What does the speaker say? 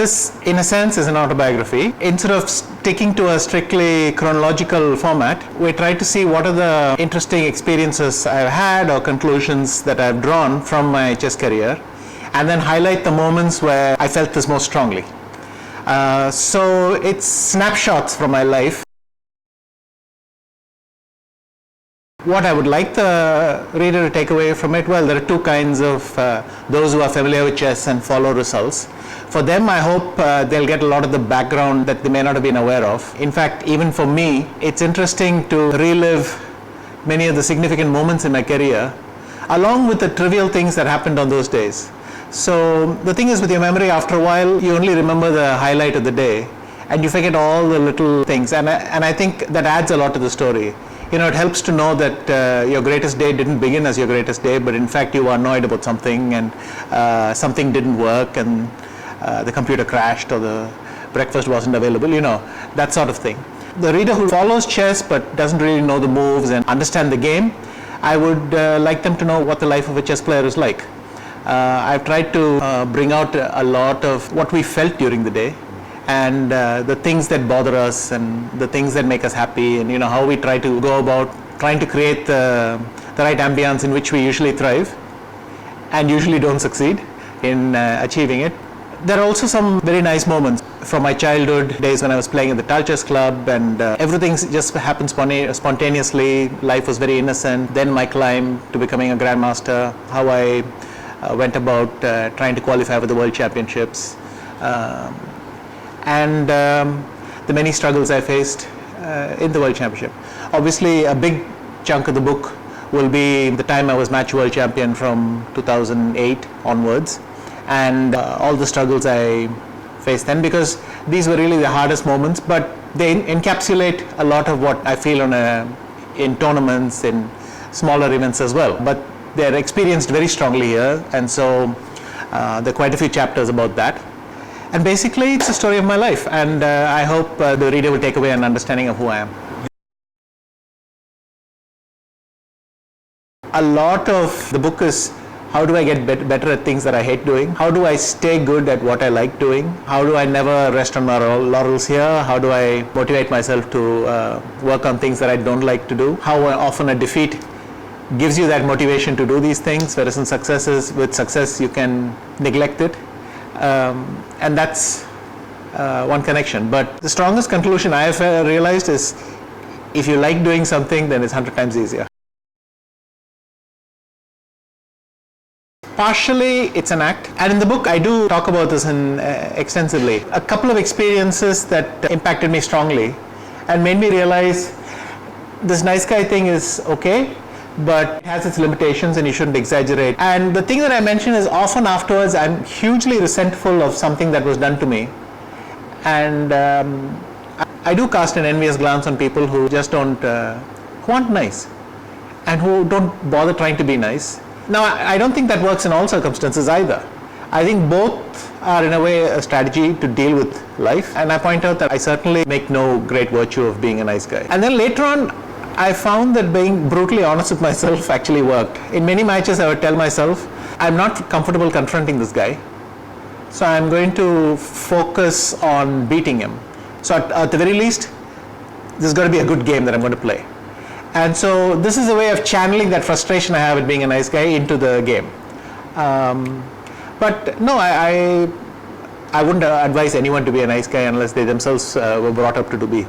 This, in a sense, is an autobiography. Instead of sticking to a strictly chronological format, we try to see what are the interesting experiences I've had or conclusions that I've drawn from my chess career, and then highlight the moments where I felt this most strongly. So it's snapshots from my life. What I would like the reader to take away from it, well, there are two kinds of those who are familiar with chess and follow results. For them, I hope they'll get a lot of the background that they may not have been aware of. In fact, even for me, it's interesting to relive many of the significant moments in my career, along with the trivial things that happened on those days. So the thing is, with your memory, after a while, you only remember the highlight of the day, and you forget all the little things. And I think that adds a lot to the story. You know, it helps to know that your greatest day didn't begin as your greatest day, but in fact you were annoyed about something, and something didn't work, and the computer crashed, or the breakfast wasn't available, you know, that sort of thing. The reader who follows chess but doesn't really know the moves and understand the game, I would like them to know what the life of a chess player is like. I've tried to bring out a lot of what we felt during the day, and the things that bother us, and the things that make us happy, and you know, how we try to go about trying to create the right ambience in which we usually thrive and usually don't succeed in achieving it. There are also some very nice moments from my childhood days when I was playing at the Tal Chess Club, and everything just happened spontaneously. Life was very innocent. Then my climb to becoming a grandmaster, how I went about trying to qualify for the World Championships, and the many struggles I faced in the World Championship. Obviously, a big chunk of the book will be the time I was match world champion from 2008 onwards, and all the struggles I faced then, because these were really the hardest moments, but they encapsulate a lot of what I feel in tournaments, in smaller events as well. But they're experienced very strongly here, and so there are quite a few chapters about that. And basically, it's the story of my life, and I hope the reader will take away an understanding of who I am. A lot of the book is, how do I get better at things that I hate doing? How do I stay good at what I like doing? How do I never rest on my laurels here? How do I motivate myself to work on things that I don't like to do? How often a defeat gives you that motivation to do these things, whereas with success you can neglect it. And that's one connection. But the strongest conclusion I have realized is, if you like doing something, then it's 100 times easier. Partially, it's an act, and in the book I do talk about this extensively. A couple of experiences that impacted me strongly and made me realize this nice guy thing is okay, but it has its limitations and you shouldn't exaggerate. And the thing that I mention is, often afterwards I'm hugely resentful of something that was done to me, and I do cast an envious glance on people who just don't, who aren't nice and who don't bother trying to be nice. Now, I don't think that works in all circumstances either. I think both are in a way a strategy to deal with life, and I point out that I certainly make no great virtue of being a nice guy. And then later on, I found that being brutally honest with myself actually worked. In many matches I would tell myself, I'm not comfortable confronting this guy, so I'm going to focus on beating him. So at the very least, this is going to be a good game that I'm going to play. And so this is a way of channeling that frustration I have at being a nice guy into the game. But no, I wouldn't advise anyone to be a nice guy unless they themselves were brought up to be.